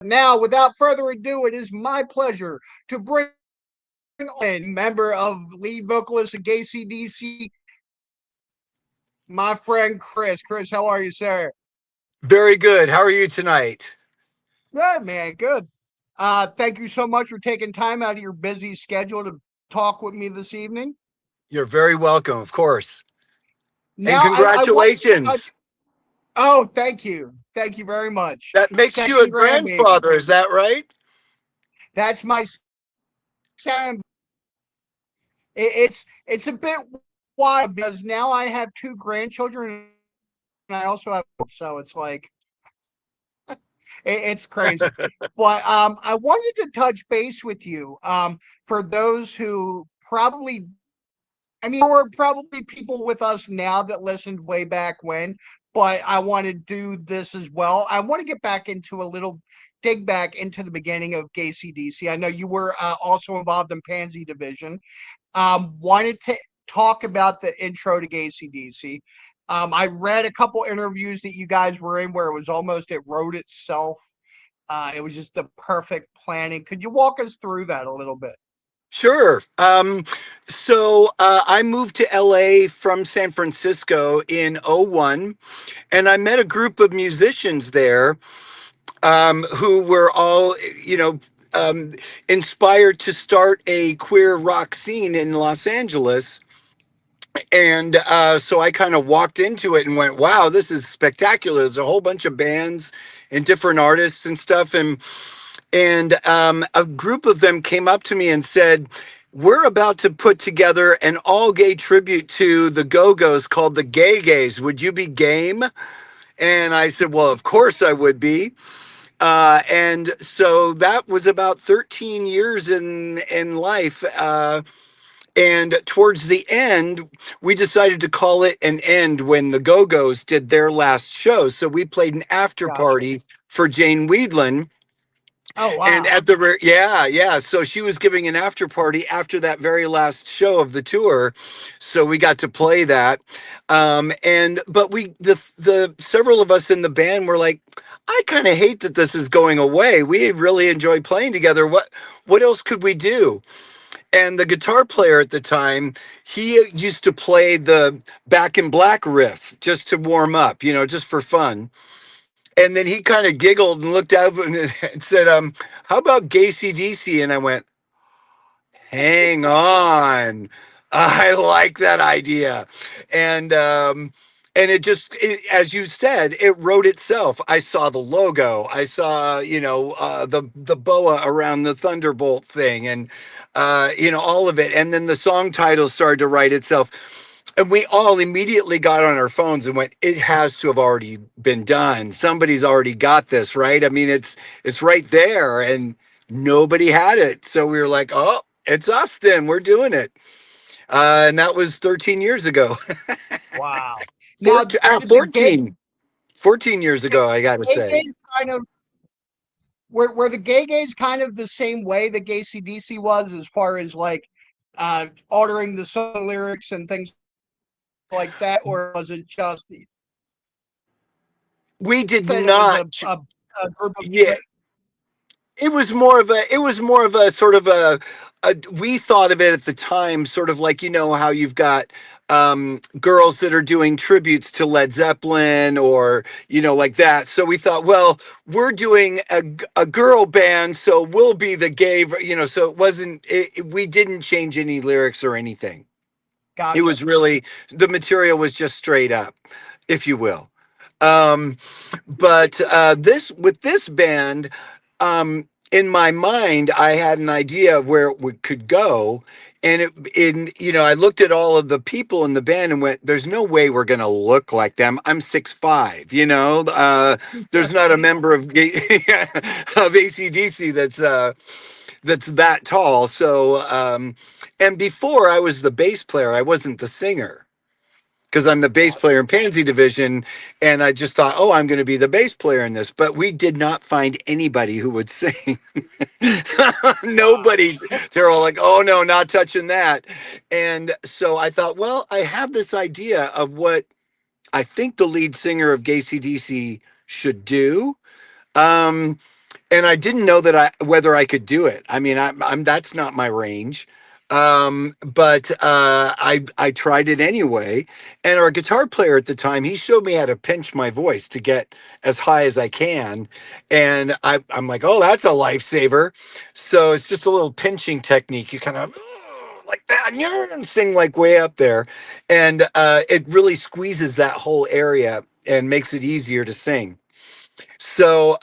Now, without further ado, it is my pleasure to bring in member of lead vocalist of GayC DC, my friend Chris. Chris, how are you, sir? Very good. How are you tonight? Good, man. Good. Thank you so much for taking time out of your busy schedule to talk with me this evening. You're very welcome, of course. And Now, I want to touch. congratulations. Oh, thank you. Thank you very much. That makes you a Second grandbaby. grandfather, is that right? That's my second. It's a bit wild because now I have two grandchildren and I also have, so it's like it's crazy. But I wanted to touch base with you. For those who probably, I mean, there were probably people with us now that listened way back when, but I want to do this as well. I want to get back into a little dig back into the beginning of Gay CDC. I know you were also involved in Pansy Division. Wanted to talk about the intro to Gay CDC. I read a couple interviews that you guys were in where it was almost it wrote itself. It was just the perfect planning. Could you walk us through that a little bit? Sure. I moved to LA from San Francisco in '01, and I met a group of musicians there who were all, you know, inspired to start a queer rock scene in Los Angeles. And so I kind of walked into it and went, wow, this is spectacular. There's a whole bunch of bands and different artists and stuff. And a group of them came up to me and said, we're about to put together an all gay tribute to the Go-Go's called the GayGays. Would you be game? And I said, well, of course I would be. And so that was about 13 years in life. And towards the end, we decided to call it an end when the Go-Go's did their last show. So we played an after Gotcha. party for Jane Weedland. Oh And wow. at yeah. So she was giving an after party after that very last show of the tour. So we got to play that. But the several of us in the band were like, I kind of hate that this is going away. We really enjoy playing together. What else could we do? And the guitar player at the time, he used to play the Back in Black riff just to warm up, just for fun. And then he kind of giggled and looked out and said, how about Gay CDC? And I went, hang on. I like that idea. And as you said, it wrote itself. I saw the logo. I saw, the boa around the Thunderbolt thing and, all of it. And then the song title started to write itself. And we all immediately got on our phones and went, it has to have already been done. Somebody's already got this, right? I mean, it's right there. And nobody had it. So we were like, oh, it's us then. We're doing it. And that was 13 years ago. Wow. Now, did the gay 14 years ago, I got to gay say. gays kind of were the gay gays kind of the same way that Gay CDC was as far as like altering the song lyrics and things like that, or was it just We did that it was not. a group of Yeah, it was more of a sort of we thought of it at the time sort of like how you've got girls that are doing tributes to Led Zeppelin or like that. So we thought, well, we're doing a girl band, so we'll be the gay, so it wasn't we didn't change any lyrics or anything. It gotcha? was really, the material was just straight up, if you will. um but this with this band, in my mind, I had an idea of where could go. And I looked at all of the people in the band and went, there's no way we're going to look like them. I'm 6'5", there's not a member of of ACDC that's that tall. So, and before I was the bass player, I wasn't the singer because I'm the bass player in Pansy Division. And I just thought, oh, I'm going to be the bass player in this. But we did not find anybody who would sing. Wow. Nobody's, they're all like, oh, no, not touching that. And so I thought, well, I have this idea of what I think the lead singer of Gay CDC should do. Um, and I didn't know that I whether I could do it. I mean, I'm that's not my range. But I tried it anyway. And our guitar player at the time, he showed me how to pinch my voice to get as high as I can. And I'm like, oh, that's a lifesaver. So it's just a little pinching technique. You kind of like that, and sing like way up there, and it really squeezes that whole area and makes it easier to sing. So.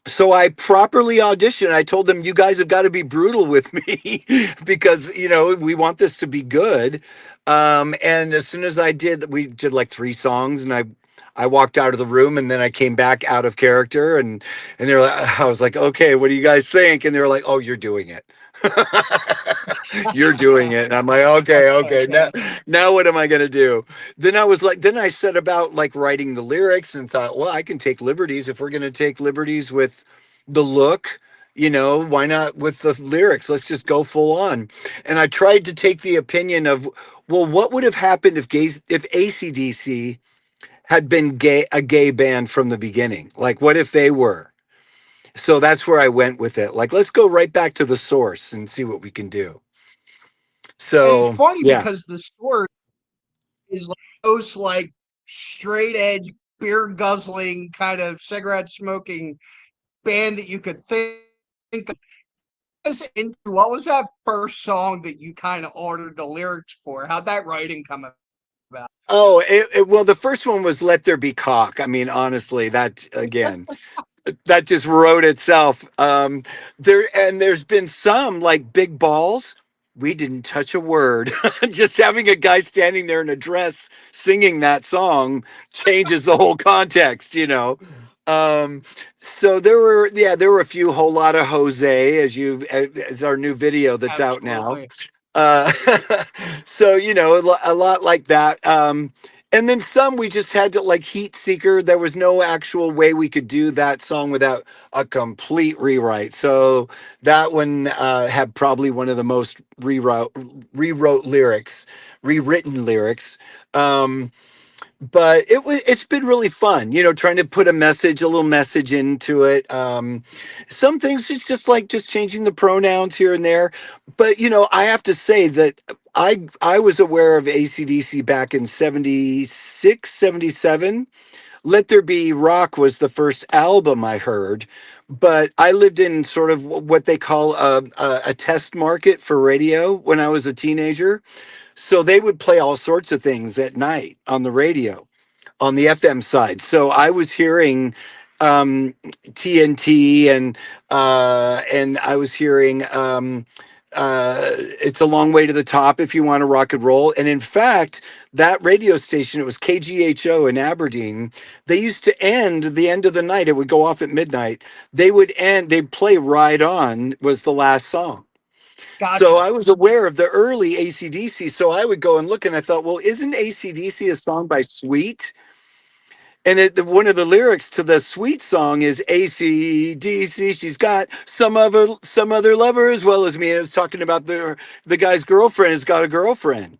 So I properly auditioned. I told them, you guys have got to be brutal with me because, we want this to be good. And as soon as I did, we did like 3 songs, and I walked out of the room, and then I came back out of character, and they're like, I was like, okay, what do you guys think? And they were like, oh, you're doing it. You're doing it. And I'm like, okay, okay. Now what am I going to do? Then I set about like writing the lyrics and thought, well, I can take liberties. If we're going to take liberties with the look, why not with the lyrics? Let's just go full on. And I tried to take the opinion of, well, what would have happened if AC/DC had been a gay band from the beginning? Like, what if they were? So that's where I went with it. Like, let's go right back to the source and see what we can do. And it's So, funny yeah. because the story is like most like straight edge beer guzzling kind of cigarette smoking band that you could think of. What was that first song that you kind of ordered the lyrics for? How'd that writing come about? Oh, well, the first one was Let There Be Cock. I mean, honestly, that again, that just wrote itself. There's been some like Big Balls. We didn't touch a word. Just having a guy standing there in a dress singing that song changes the whole context. Um, so there were a few whole lot of Jose as our new video that's out now. Absolutely. Uh, so a lot like that. And then some we just had to like Heat Seeker. There was no actual way we could do that song without a complete rewrite. So that one had probably one of the most rewrote lyrics, rewritten lyrics. But it's been really fun, trying to put a little message into it. Some things just like just changing the pronouns here and there. But I have to say that I was aware of AC/DC back in 76, 77. Let There Be Rock was the first album I heard, but I lived in sort of what they call a test market for radio when I was a teenager. So they would play all sorts of things at night on the radio, on the FM side. So I was hearing TNT, and I was hearing It's a Long Way to the Top if you want to rock and roll. And in fact, that radio station, it was KGHO in Aberdeen. They used to the end of the night. It would go off at midnight. They'd play Ride On was the last song. So Gotcha. I was aware of the early AC/DC. So I would go and look, and I thought, well, isn't AC/DC a song by Sweet? And one of the lyrics to the Sweet song is AC/DC. She's got some other lover as well as me. And it's talking about the guy's girlfriend has got a girlfriend.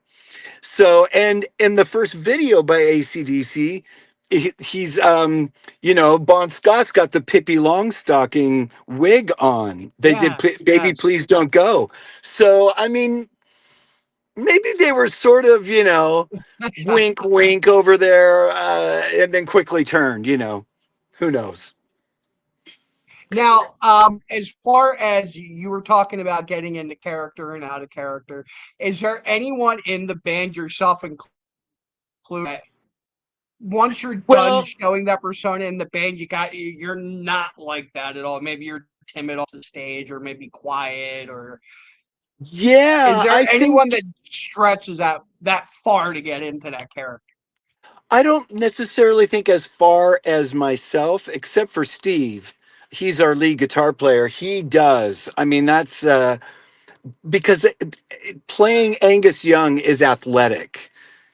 So, and in the first video by AC/DC, he's Bon Scott's got the Pippi Longstocking wig on. They did Yes, Baby yes. Please Don't Go. So I mean, maybe they were sort of wink wink over there, and then quickly turned. Who knows? Now, as far as you were talking about getting into character and out of character, is there anyone in the band, yourself included, once you're done Well, showing that persona in the band, you're not like that at all? Maybe you're timid off the stage, or maybe quiet, or is yeah, there I anyone think that stretches that far to get into that character? I don't necessarily think as far as myself, except for Steve. He's our lead guitar player. He does. I mean, that's because playing Angus Young is athletic.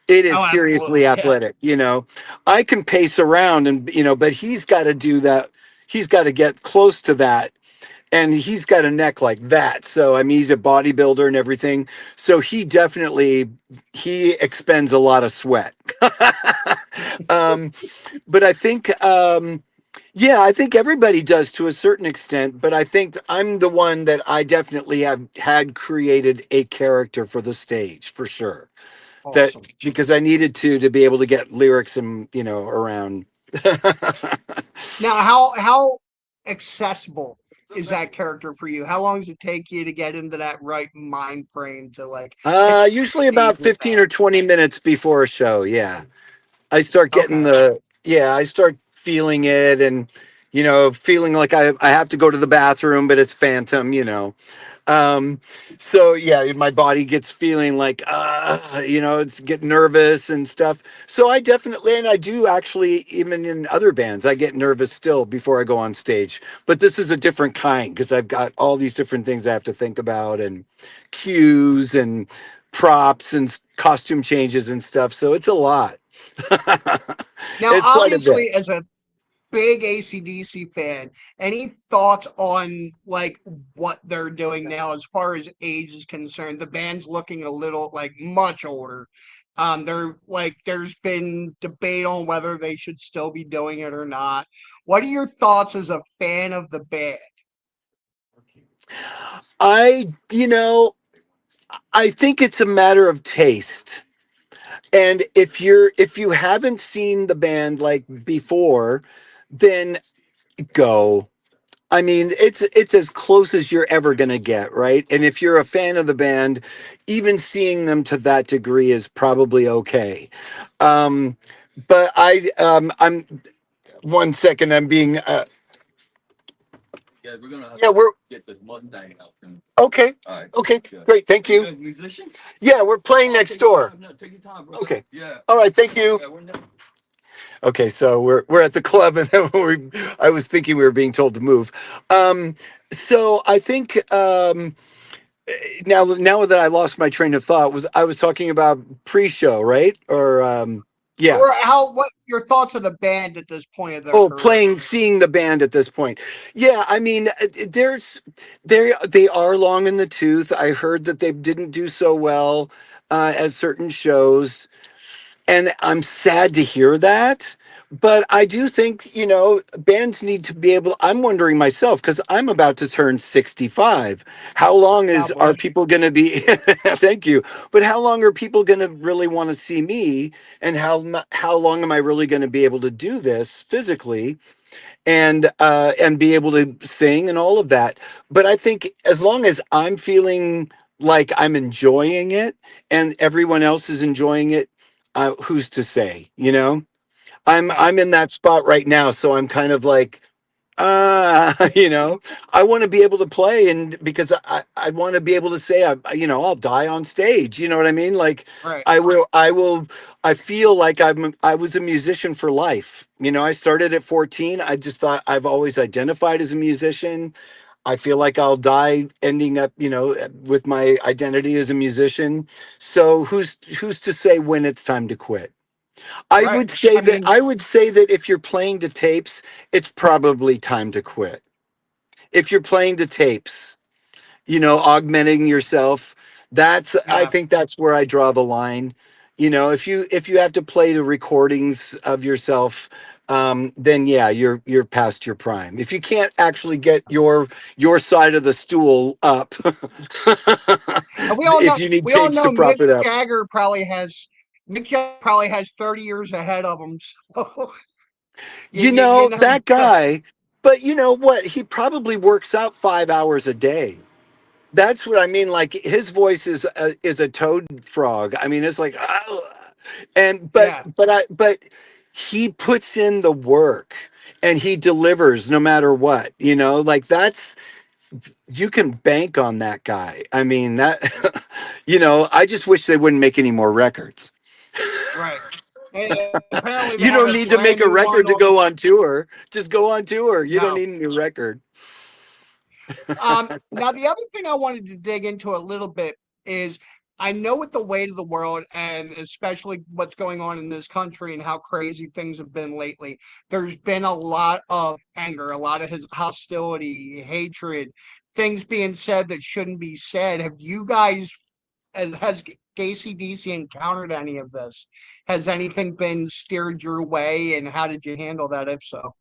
It is Oh, seriously absolutely. Yeah. athletic. I can pace around but he's got to do that. He's got to get close to that. And he's got a neck like that. So, I mean, he's a bodybuilder and everything. So he expends a lot of sweat. um, but I think Yeah, I think everybody does to a certain extent, but I think I'm the one that I definitely have had created a character for the stage for sure. That Awesome. because I needed to be able to get lyrics and around. Now, how accessible is that character for you? How long does it take you to get into that right mind frame to like hit the Usually stage about with 15 that? or 20 minutes before a show. Yeah. I start getting Okay. I start feeling it and, feeling like I have to go to the bathroom, but it's phantom, Um, so yeah, my body gets feeling like, it's get nervous and stuff. So I definitely, and I do actually, even in other bands, I get nervous still before I go on stage, but this is a different kind because I've got all these different things I have to think about and cues and props and costume changes and stuff. So it's a lot. Now, It's quite a obviously, bit. as a big ACDC fan, any thoughts on like what they're doing now as far as age is concerned? The band's looking a little like much older. They're like there's been debate on whether they should still be doing it or not. What are your thoughts as a fan of the band? I, you know, I think it's a matter of taste. And if you haven't seen the band like before, then go. I mean, it's as close as you're ever going to get, right? And if you're a fan of the band, even seeing them to that degree is probably okay. Um, but I'm 1 second. I'm being yeah, we're okay. Okay, great. Thank you. Yeah, we're playing next door. Okay. All right. Thank you. Okay, so we're at the club, and then I was thinking we were being told to move. Um, so I think now that I lost my train of thought, I was talking about pre-show, right? Or yeah. Or how what your thoughts of the band at this point of their Oh, career? seeing the band at this point. Yeah, I mean, they are long in the tooth. I heard that they didn't do so well at certain shows. And I'm sad to hear that. But I do think, bands need to be able, I'm wondering myself, because I'm about to turn 65. How long God are bless you. people going to be, thank you, but how long are people going to really want to see me? And how long am I really going to be able to do this physically? And be able to sing and all of that. But I think as long as I'm feeling like I'm enjoying it and everyone else is enjoying it, who's to say? Right, I'm in that spot right now, so I'm kind of like, you know, I want to be able to play, and because I want to be able to say, I'll die on stage. You know what I mean? Like, right, I will, I feel like I was a musician for life. I started at 14. I just thought I've always identified as a musician. I feel like I'll die ending up, with my identity as a musician. So who's to say when it's time to quit? right. I mean, I would say that if you're playing to tapes, it's probably time to quit. If you're playing to tapes, augmenting yourself, I yeah. think that's where I draw the line. If you have to play the recordings of yourself, then yeah, you're past your prime. If you can't actually get your side of the stool up, And if you need we all tapes to know prop it up. Mick Jagger probably has 30 years ahead of him. So you know, That guy, but you know what? He probably works out 5 hours a day. That's what I mean. Like his voice is a toad frog. I mean, it's like, "Ah," and yeah, but he puts in the work and he delivers no matter what. Like that's you can bank on that guy. I mean that. I just wish they wouldn't make any more records. right. And apparently they You have don't a need to make brand a new one record to on. go on tour. Just go on tour. You don't No. need a new record. Now the other thing I wanted to dig into a little bit is I know with the weight of the world and especially what's going on in this country and how crazy things have been lately, there's been a lot of anger, a lot of his hostility, hatred, things being said that shouldn't be said. Have you guys, has GayC encountered any of this? Has anything been steered your way, and how did you handle that if so?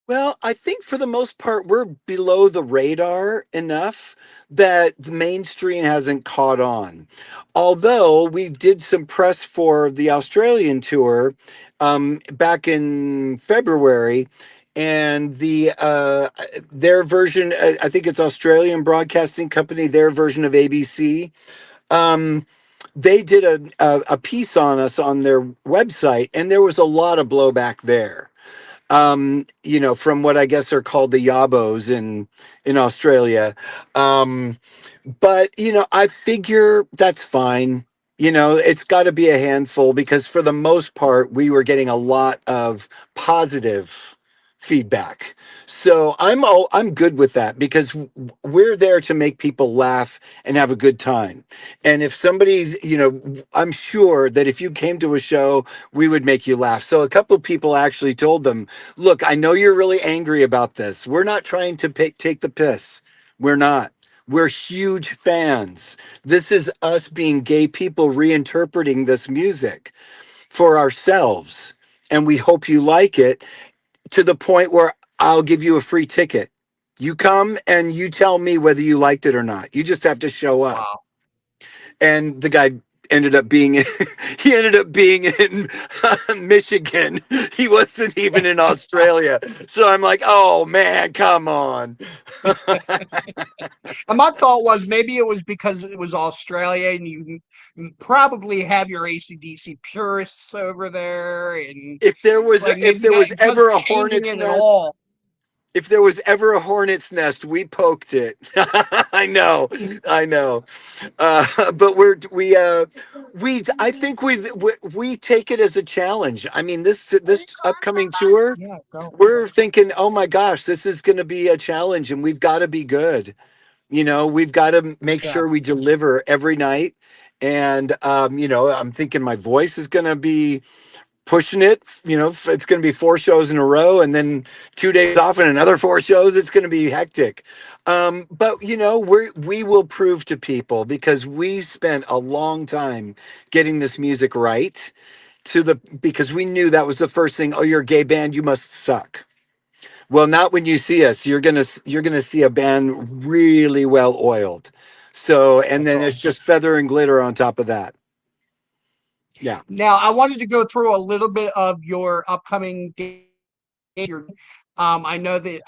Well, I think for the most part, we're below the radar enough that the mainstream hasn't caught on. Although we did some press for the Australian tour back in February, and their version, I think it's Australian Broadcasting Company, their version of ABC. Um, they did a piece on us on their website, and there was a lot of blowback there, from what I guess are called the Yabos in Australia. Um, but I figure that's fine. It's got to be a handful because for the most part, we were getting a lot of positive feedback. So I'm good with that because we're there to make people laugh and have a good time. And if somebody's, I'm sure that if you came to a show, we would make you laugh. So a couple of people actually told them, "Look, I know you're really angry about this. We're not trying to take the piss. We're not. We're huge fans. This is us being gay people reinterpreting this music for ourselves. And we hope you like it to the point where I'll give you a free ticket. You come and you tell me whether you liked it or not. You just have to show up." Wow. And the guy ended up being he ended up being in Michigan. He wasn't even in Australia. So I'm like, "Oh man, come on." And my thought was maybe it was because it was Australia and you probably have your ACDC purists over there, and if there was like if maybe there that was it ever wasn't a changing hornet's it at nest all. if there was ever a hornet's nest, we poked it. I know. But I think we take it as a challenge. I mean, this upcoming tour, Yeah, go. we're thinking, oh my gosh, this is going to be a challenge, and we've got to be good. We've got to make Yeah. sure we deliver every night. And I'm thinking my voice is going to be pushing it. It's going to be 4 shows in a row, and then 2 days off and another 4 shows. It's going to be hectic. But we will prove to people because we spent a long time getting this music right because we knew that was the first thing. Oh, you're a gay band, you must suck. Well, not when you see us. You're gonna see a band really well oiled. So, and That's then it's awesome. just feather and glitter on top of that. Yeah. Now, I wanted to go through a little bit of your upcoming dates. I know that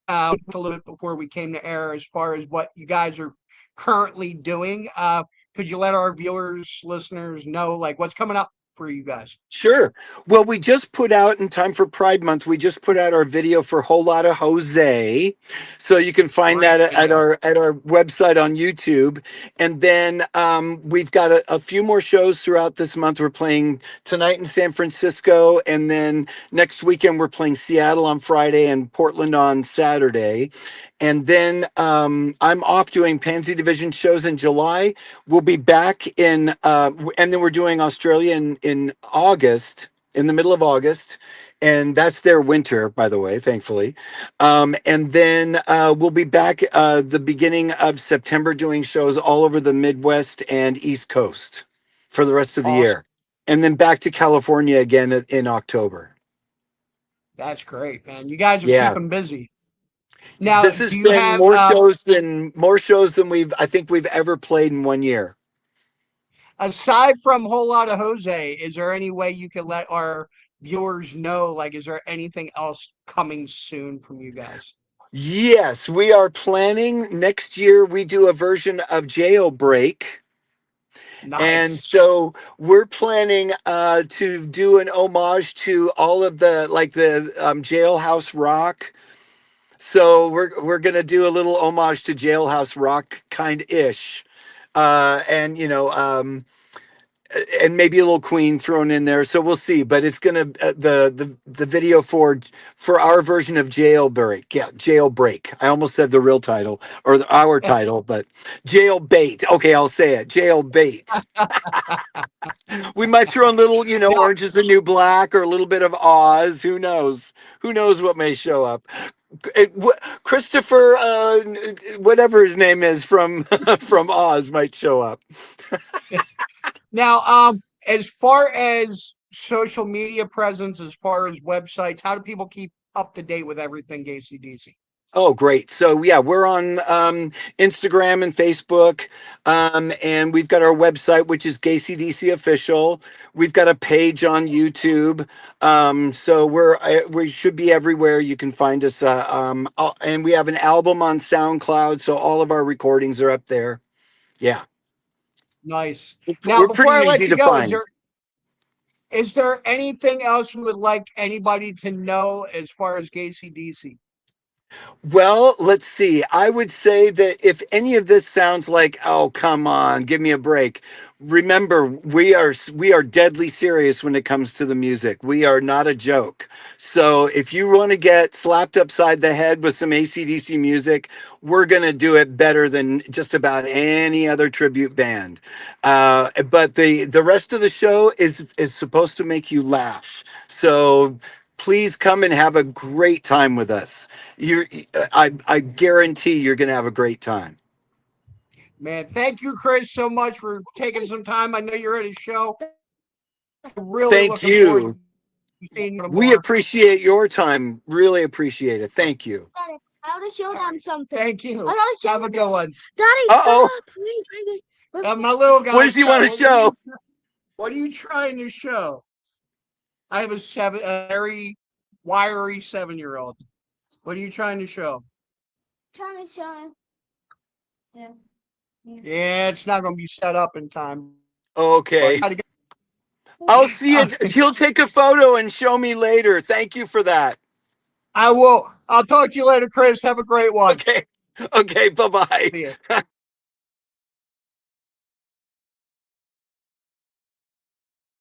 a little bit before we came to air as far as what you guys are currently doing. Could you let our viewers, listeners know like what's coming up for you guys? Sure. Well, we just put out in time for Pride Month. We just put out our video for Whole Lotta Jose, so you can find Great that at video. our website on YouTube. And then we've got a few more shows throughout this month. We're playing tonight in San Francisco, and then next weekend we're playing Seattle on Friday and Portland on Saturday. And then I'm off doing Pansy Division shows in July. We'll be back and then we're doing Australia in August, in the middle of August, and that's their winter, by the way, thankfully. And then we'll be back the beginning of September doing shows all over the Midwest and East Coast for the rest of the Awesome. year, and then back to California again in October. That's great, man. You guys are Yeah, keeping busy. Now, this do has you been have more shows than I think we've ever played in one year. aside from Whole Lotta Jose, is there any way you could let our viewers know? Like, is there anything else coming soon from you guys? Yes, we are planning next year. We do a version of Jailbreak. And Nice. so we're planning to do an homage to all of the Jailhouse Rock. So we're gonna do a little homage to Jailhouse Rock kind ish, and and maybe a little Queen thrown in there. So we'll see. But it's gonna the video for our version of Jailbreak. Yeah, Jailbreak. I almost said the real title or our title, but Jailbait. Okay, I'll say it. Jailbait. We might throw in little, Now, Orange is the New Black or a little bit of Oz. Who knows? Who knows what may show up? Christopher, whatever his name is from from Oz, might show up. now, as far as social media presence, as far as websites, how do people keep up to date with everything GayC. Oh, great. So, yeah, we're on Instagram and Facebook. And we've got our website, which is GayCDC Official. We've got a page on YouTube. So we should be everywhere. You can find us. And we have an album on SoundCloud. So all of our recordings are up there. Yeah. Nice. Now, We're before pretty I let easy you to go, find. is there anything else you would like anybody to know as far as GayC? Well, let's see. I would say that if any of this sounds like, oh, come on, give me a break. Remember, we are deadly serious when it comes to the music. We are not a joke. So if you want to get slapped upside the head with some AC/DC music, we're going to do it better than just about any other tribute band. But the rest of the show is supposed to make you laugh. So please come and have a great time with us. I guarantee you're going to have a great time. Man, thank you, Chris, so much for taking some time. I know you're at a show. I'm really Thank looking forward you. to seeing you We more. appreciate your time. Really appreciate it. Thank you. Daddy, I want to show them something. Thank you. I want to show Have a good one. Daddy, Uh-oh. stop. Wait. My little guy. What does he want to show? What are you trying to show? I have a very wiry 7-year-old. What are you trying to show? Trying to show him. Yeah. Yeah, it's not going to be set up in time. Okay. But I'll see it. He'll take a photo and show me later. Thank you for that. I will. I'll talk to you later, Chris. Have a great one. Okay. Okay. Bye-bye. See ya.